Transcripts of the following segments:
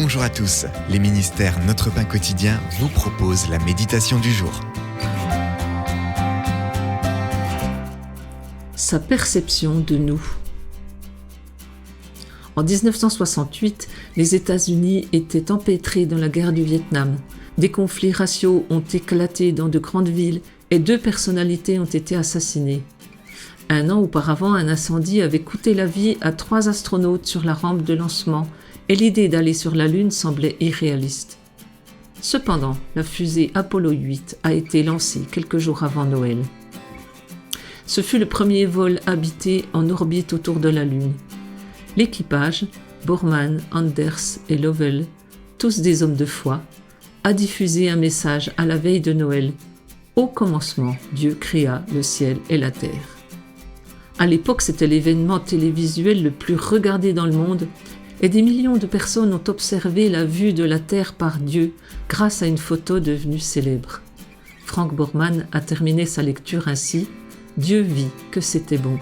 Bonjour à tous, les ministères Notre Pain Quotidien vous proposent la méditation du jour. Sa perception de nous. En 1968, les États-Unis étaient empêtrés dans la guerre du Vietnam. Des conflits raciaux ont éclaté dans de grandes villes et 2 personnalités ont été assassinées. 1 an auparavant, un incendie avait coûté la vie à 3 astronautes sur la rampe de lancement et l'idée d'aller sur la Lune semblait irréaliste. Cependant, la fusée Apollo 8 a été lancée quelques jours avant Noël. Ce fut le premier vol habité en orbite autour de la Lune. L'équipage, Borman, Anders et Lovell, tous des hommes de foi, a diffusé un message à la veille de Noël. Au commencement, Dieu créa le ciel et la terre. À l'époque, c'était l'événement télévisuel le plus regardé dans le monde et des millions de personnes ont observé la vue de la terre par Dieu grâce à une photo devenue célèbre. Frank Borman a terminé sa lecture ainsi: Dieu vit que c'était bon.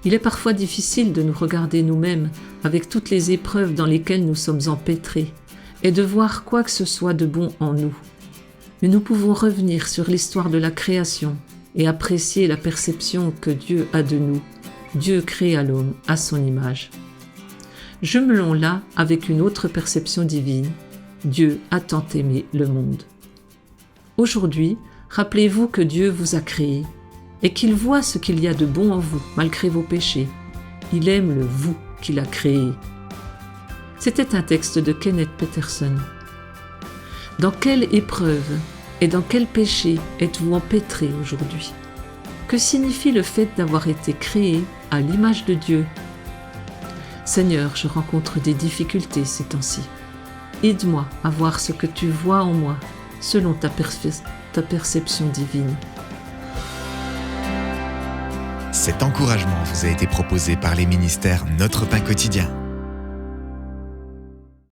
Il est parfois difficile de nous regarder nous-mêmes avec toutes les épreuves dans lesquelles nous sommes empêtrés et de voir quoi que ce soit de bon en nous. Mais nous pouvons revenir sur l'histoire de la création et apprécier la perception que Dieu a de nous. Dieu créa l'homme à son image. Jumelons-la avec une autre perception divine. Dieu a tant aimé le monde. Aujourd'hui, rappelez-vous que Dieu vous a créé et qu'il voit ce qu'il y a de bon en vous, malgré vos péchés. Il aime le vous qu'il a créé. C'était un texte de Kenneth Peterson. Dans quelle épreuve et dans quel péché êtes-vous empêtrés aujourd'hui? Que signifie le fait d'avoir été créé à l'image de Dieu? Seigneur, je rencontre des difficultés ces temps-ci. Aide-moi à voir ce que tu vois en moi, selon ta perception divine. Cet encouragement vous a été proposé par les ministères Notre Pain Quotidien.